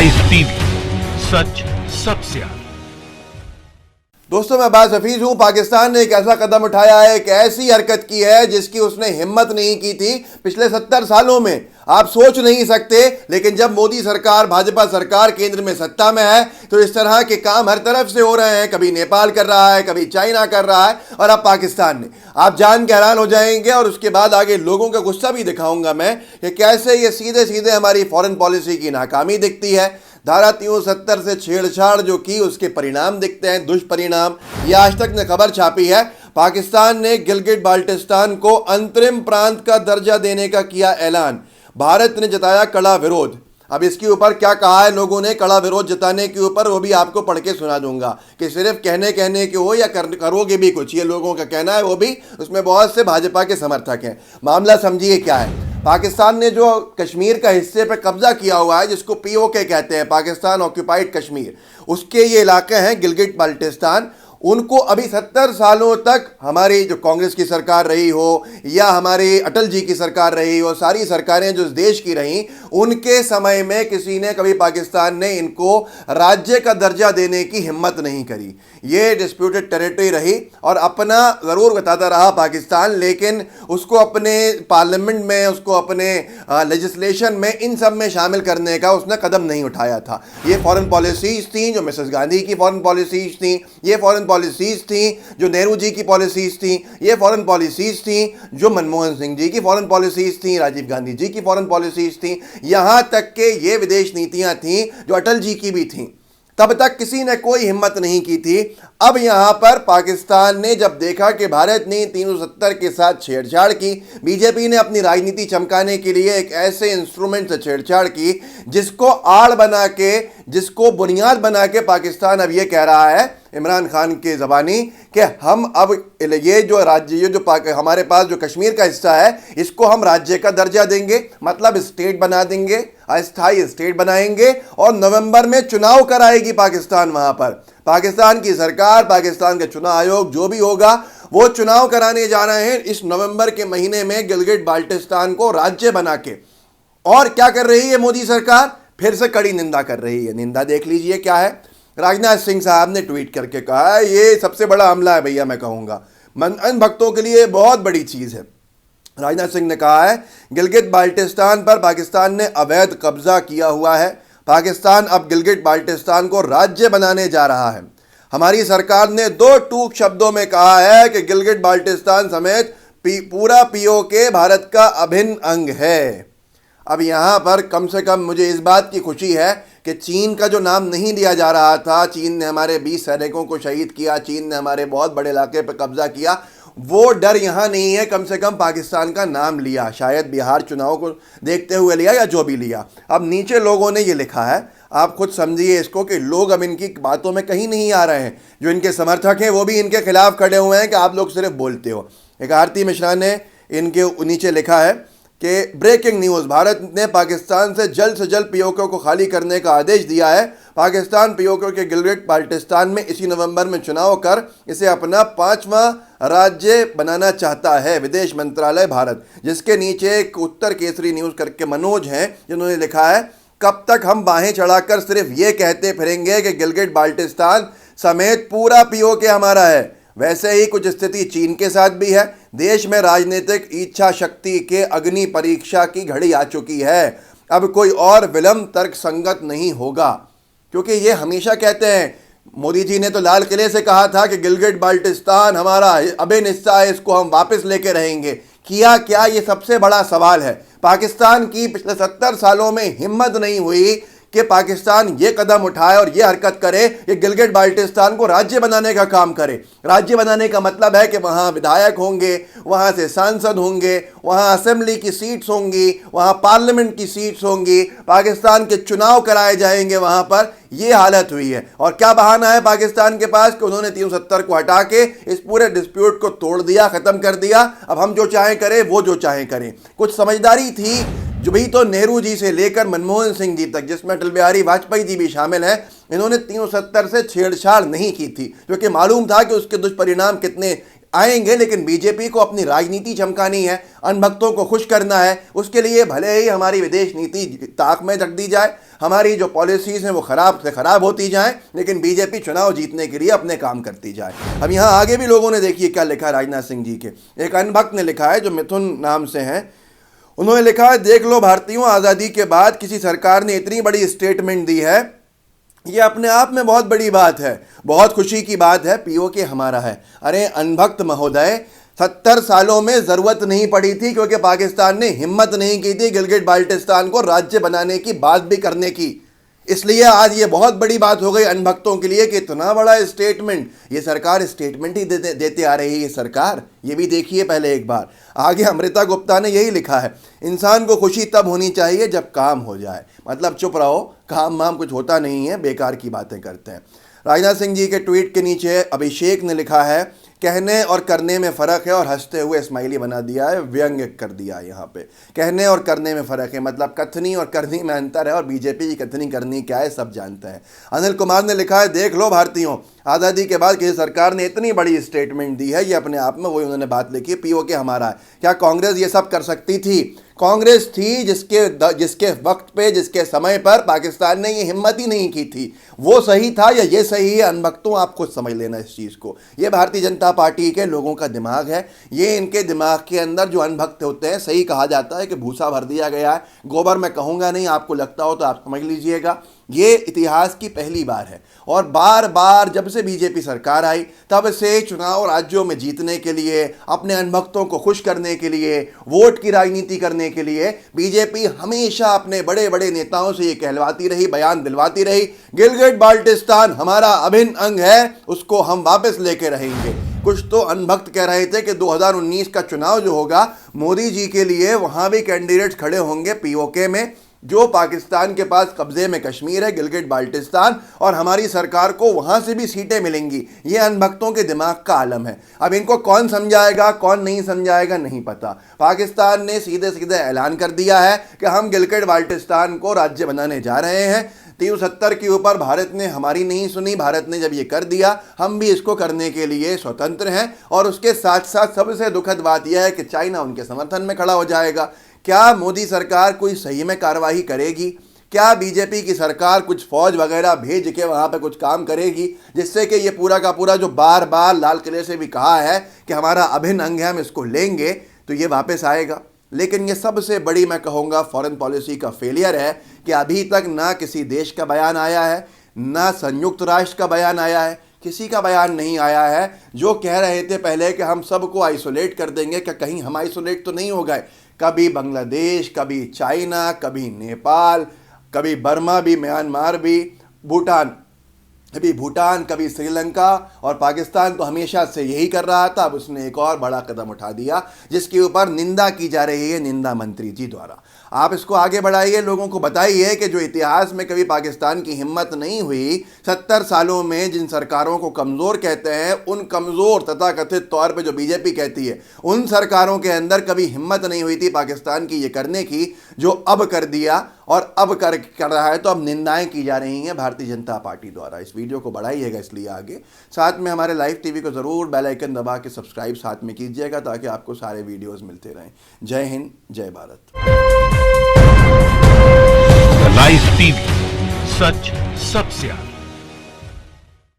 Ice TV, सच सबसे आगे। दोस्तों, मैं अब्बास हफीज हूं। पाकिस्तान ने एक ऐसा कदम उठाया है, एक ऐसी हरकत की है जिसकी उसने हिम्मत नहीं की थी पिछले 70 सालों में। आप सोच नहीं सकते, लेकिन जब मोदी सरकार, भाजपा सरकार केंद्र में सत्ता में है तो इस तरह के काम हर तरफ से हो रहे हैं। कभी नेपाल कर रहा है, कभी चाइना कर रहा है, और अब पाकिस्तान ने। आप जान के हैरान हो जाएंगे, और उसके बाद आगे लोगों का गुस्सा भी दिखाऊंगा मैं कि कैसे ये सीधे सीधे हमारी फॉरेन पॉलिसी की नाकामी दिखती है। धारा 370 से छेड़छाड़ जो की, उसके परिणाम दिखते हैं, दुष्परिणाम। ये आज तक ने खबर छापी है, पाकिस्तान ने गिलगिट बाल्टिस्तान को अंतरिम प्रांत का दर्जा देने का किया ऐलान। भारत ने जताया कड़ा विरोध। अब इसके ऊपर क्या कहा है लोगों ने कड़ा विरोध जताने के ऊपर, वो भी आपको पढ़ के सुना दूंगा कि सिर्फ कहने के हो या करोगे भी कुछ, ये लोगों का कहना है। वो भी उसमें बहुत से भाजपा के समर्थक हैं। मामला समझिए क्या है। पाकिस्तान ने जो कश्मीर का हिस्से पर कब्जा किया हुआ है, जिसको पीओके कहते हैं, पाकिस्तान ऑक्यूपाइड कश्मीर, उसके ये इलाके हैं गिलगिट बाल्टिस्तान। उनको अभी 70 सालों तक हमारी जो कांग्रेस की सरकार रही हो या हमारी अटल जी की सरकार रही हो, सारी सरकारें जो इस देश की रहीं, उनके समय में किसी ने कभी पाकिस्तान ने इनको राज्य का दर्जा देने की हिम्मत नहीं करी। ये डिस्प्यूटेड टेरिटरी रही, और अपना ज़रूर बताता रहा पाकिस्तान, लेकिन उसको अपने पार्लियामेंट में, उसको अपने लेजिस्लेशन में, इन सब में शामिल करने का उसने कदम नहीं उठाया था। ये फॉरेन पॉलिसीज़ थी जो मिसेस गांधी की फॉरेन पॉलिसीज़ थी, ये फॉरेन पॉलिसीज थी जो नेहरू जी की पॉलिसीज थी, ये फॉरेन पॉलिसीज थी जो मनमोहन सिंह जी की फॉरेन पॉलिसीज थी, राजीव गांधी जी की फॉरेन पॉलिसीज थी, यहां तक के ये विदेश नीतियां थी जो अटल जी की भी थी। तब तक किसी ने कोई हिम्मत नहीं की थी। अब यहां पर पाकिस्तान ने जब देखा कि भारत ने 370 के साथ छेड़छाड़ की, बीजेपी ने अपनी राजनीति चमकाने के लिए एक ऐसे इंस्ट्रूमेंट से छेड़छाड़ की जिसको आड़ बना के, जिसको बुनियाद बना के पाकिस्तान अब ये कह रहा है इमरान खान के ज़बानी कि हम अब ये जो राज्य, ये जो हमारे पास जो कश्मीर का हिस्सा है, इसको हम राज्य का दर्जा देंगे, मतलब स्टेट बना देंगे, अस्थायी स्टेट बनाएंगे, और नवंबर में चुनाव कराएगी पाकिस्तान। वहां पर पाकिस्तान की सरकार, पाकिस्तान के चुनाव आयोग जो भी होगा, वो चुनाव कराने जा रहे हैं इस नवंबर के महीने में गिलगिट बाल्टिस्तान को राज्य बना के। और क्या कर रही है मोदी सरकार? फिर से कड़ी निंदा कर रही है। निंदा देख लीजिए क्या है। राजनाथ सिंह साहब ने ट्वीट करके कहा है, ये सबसे बड़ा हमला है भैया, मैं कहूँगा अन भक्तों के लिए बहुत बड़ी चीज़ है। राजनाथ सिंह ने कहा है, गिलगिट बाल्टिस्तान पर पाकिस्तान ने अवैध कब्जा किया हुआ है। पाकिस्तान अब गिलगिट बाल्टिस्तान को राज्य बनाने जा रहा है। हमारी सरकार ने 2 टूक शब्दों में कहा है कि गिलगिट बाल्टिस्तान समेत पूरा पीओके भारत का अभिन्न अंग है। अब यहाँ पर कम से कम मुझे इस बात की खुशी है कि चीन का जो नाम नहीं लिया जा रहा था, चीन ने हमारे 20 सैनिकों को शहीद किया, चीन ने हमारे बहुत बड़े इलाके पर कब्जा किया, वो डर यहाँ नहीं है। कम से कम पाकिस्तान का नाम लिया, शायद बिहार चुनाव को देखते हुए लिया या जो भी लिया। अब नीचे लोगों ने ये लिखा है, आप खुद समझिए इसको, कि लोग अब इनकी बातों में कहीं नहीं आ रहे हैं। जो इनके समर्थक हैं वो भी इनके खिलाफ खड़े हुए हैं कि आप लोग सिर्फ बोलते हो। एक आरती मिश्रा ने इनके नीचे लिखा है कि ब्रेकिंग न्यूज़, भारत ने पाकिस्तान से जल्द पीओके को खाली करने का आदेश दिया है। पाकिस्तान पीओके के गिलगिट बाल्टिस्तान में इसी नवंबर में चुनाव कर इसे अपना 5वां राज्य बनाना चाहता है विदेश मंत्रालय भारत। जिसके नीचे एक उत्तर केसरी न्यूज़ करके मनोज हैं, जिन्होंने लिखा है, कब तक हम बाहें चढ़ाकर सिर्फ ये कहते फिरेंगे कि गिलगिट बाल्टिस्तान समेत पूरा पीओके हमारा है। वैसे ही कुछ स्थिति चीन के साथ भी है। देश में राजनीतिक इच्छा शक्ति के अग्नि परीक्षा की घड़ी आ चुकी है। अब कोई और विलंब तर्क संगत नहीं होगा, क्योंकि ये हमेशा कहते हैं। मोदी जी ने तो लाल किले से कहा था कि गिलगिट बाल्टिस्तान हमारा अभिन्न हिस्सा है, इसको हम वापस लेके रहेंगे। किया क्या? ये सबसे बड़ा सवाल है। पाकिस्तान की पिछले 70 सालों में हिम्मत नहीं हुई कि पाकिस्तान ये कदम उठाए और ये हरकत करे कि गिलगिट बाल्टिस्तान को राज्य बनाने का काम करे। राज्य बनाने का मतलब है कि वहाँ विधायक होंगे, वहाँ से सांसद होंगे, वहाँ असेंबली की सीट्स होंगी, वहाँ पार्लियामेंट की सीट्स होंगी, पाकिस्तान के चुनाव कराए जाएंगे वहाँ पर। ये हालत हुई है। और क्या बहाना है पाकिस्तान के पास कि उन्होंने 370 को हटा के इस पूरे डिस्प्यूट को तोड़ दिया, ख़त्म कर दिया। अब हम जो चाहें करें, वो जो चाहें करें। कुछ समझदारी थी जो भी तो नेहरू जी से लेकर मनमोहन सिंह जी तक, जिसमें अटल बिहारी वाजपेयी जी भी शामिल हैं, इन्होंने 370 से छेड़छाड़ नहीं की थी, क्योंकि मालूम था कि उसके दुष्परिणाम कितने आएंगे, लेकिन बीजेपी को अपनी राजनीति चमकानी है, अनभक्तों को खुश करना है। उसके लिए भले ही हमारी विदेश नीति ताक में रख दी जाए, हमारी जो पॉलिसीज हैं वो खराब से खराब होती जाएं, लेकिन बीजेपी चुनाव जीतने के लिए अपने काम करती जाए। अब यहाँ आगे भी लोगों ने देखिए क्या लिखा है राजनाथ सिंह जी के। एक अनभक्त ने लिखा है जो मिथुन नाम से हैं, उन्होंने लिखा है, देख लो भारतीयों, आज़ादी के बाद किसी सरकार ने इतनी बड़ी स्टेटमेंट दी है, ये अपने आप में बहुत बड़ी बात है, बहुत खुशी की बात है, पीओके हमारा है। अरे अनभक्त महोदय, 70 सालों में ज़रूरत नहीं पड़ी थी, क्योंकि पाकिस्तान ने हिम्मत नहीं की थी गिलगिट बाल्टिस्तान को राज्य बनाने की बात भी करने की। इसलिए आज ये बहुत बड़ी बात हो गई अनभक्तों के लिए कि इतना बड़ा स्टेटमेंट, ये सरकार स्टेटमेंट ही देते आ रही है। ये सरकार, ये भी देखिए पहले एक बार। आगे अमृता गुप्ता ने यही लिखा है, इंसान को खुशी तब होनी चाहिए जब काम हो जाए। मतलब चुप रहो, काम वाम कुछ होता नहीं है, बेकार की बातें करते हैं। राजनाथ सिंह जी के ट्वीट के नीचे अभिषेक ने लिखा है, कहने और करने में फ़र्क है, और हंसते हुए स्माइली बना दिया है, व्यंग्य कर दिया है। यहाँ पे कहने और करने में फ़र्क है, मतलब कथनी और करनी में अंतर है, और बीजेपी की कथनी करनी क्या है सब जानते हैं। अनिल कुमार ने लिखा है, देख लो भारतीयों, आज़ादी के बाद किसी सरकार ने इतनी बड़ी स्टेटमेंट दी है, ये अपने आप में वही उन्होंने बात लिखी, पीओके हमारा है। क्या कांग्रेस ये सब कर सकती थी? कांग्रेस थी जिसके वक्त पे, जिसके समय पर पाकिस्तान ने ये हिम्मत ही नहीं की थी। वो सही था या ये सही है? अनभक्तों, आप खुद समझ लेना इस चीज़ को। ये भारतीय जनता पार्टी के लोगों का दिमाग है। ये इनके दिमाग के अंदर जो अनभक्त होते हैं, सही कहा जाता है कि भूसा भर दिया गया है। गोबर मैं कहूँगा नहीं, आपको लगता हो तो आप समझ लीजिएगा। ये इतिहास की पहली बार है, और बार बार जब से बीजेपी सरकार आई तब से चुनाव राज्यों में जीतने के लिए, अपने अनभक्तों को खुश करने के लिए, वोट की राजनीति करने के लिए बीजेपी हमेशा अपने बड़े बड़े नेताओं से ये कहलवाती रही, बयान दिलवाती रही, गिलगिट बाल्टिस्तान हमारा अभिन्न अंग है, उसको हम वापस लेके रहेंगे। कुछ तो अनभक्त कह रहे थे कि 2019 का चुनाव जो होगा मोदी जी के लिए, वहां भी कैंडिडेट्स खड़े होंगे पीओके में, जो पाकिस्तान के पास कब्जे में कश्मीर है, गिलगिट बाल्टिस्तान, और हमारी सरकार को वहां से भी सीटें मिलेंगी। ये अनभक्तों के दिमाग का आलम है। अब इनको कौन समझाएगा, कौन नहीं समझाएगा, नहीं पता। पाकिस्तान ने सीधे सीधे ऐलान कर दिया है कि हम गिलगिट बाल्टिस्तान को राज्य बनाने जा रहे हैं। 370 के ऊपर भारत ने हमारी नहीं सुनी। भारत ने जब ये कर दिया, हम भी इसको करने के लिए स्वतंत्र हैं। और उसके साथ साथ सबसे दुखद बात यह है कि चाइना उनके समर्थन में खड़ा हो जाएगा। क्या मोदी सरकार कोई सही में कार्रवाई करेगी? क्या बीजेपी की सरकार कुछ फौज वगैरह भेज के वहाँ पे कुछ काम करेगी, जिससे कि ये पूरा का पूरा जो बार बार लाल किले से भी कहा है कि हमारा अभिन्न अंग है, हम इसको लेंगे, तो ये वापस आएगा? लेकिन ये सबसे बड़ी मैं कहूँगा फॉरेन पॉलिसी का फेलियर है कि अभी तक ना किसी देश का बयान आया है, ना संयुक्त राष्ट्र का बयान आया है, किसी का बयान नहीं आया है। जो कह रहे थे पहले कि हम सबको आइसोलेट कर देंगे, क्या कहीं हम आइसोलेट तो नहीं हो गए? कभी बांग्लादेश, कभी चाइना, कभी नेपाल, कभी बर्मा भी, म्यांमार भी, भूटान, कभी श्रीलंका, और पाकिस्तान तो हमेशा से यही कर रहा था। अब उसने एक और बड़ा कदम उठा दिया, जिसके ऊपर निंदा की जा रही है निंदा मंत्री जी द्वारा। आप इसको आगे बढ़ाइए, लोगों को बताइए कि जो इतिहास में कभी पाकिस्तान की हिम्मत नहीं हुई, 70 सालों में जिन सरकारों को कमज़ोर कहते हैं, उन कमज़ोर तथाकथित तौर पे जो बीजेपी कहती है, उन सरकारों के अंदर कभी हिम्मत नहीं हुई थी पाकिस्तान की ये करने की, जो अब कर दिया और अब कर रहा है। तो अब निंदाएं की जा रही हैं भारतीय जनता पार्टी द्वारा। इस वीडियो को बढ़ाइएगा इसलिए आगे, साथ में हमारे लाइव टीवी को ज़रूर बेल आइकन दबा के सब्सक्राइब साथ में कीजिएगा, ताकि आपको सारे वीडियोज़ मिलते रहें। जय हिंद, जय भारत। लाइव टीवी, सच सबसे आगे।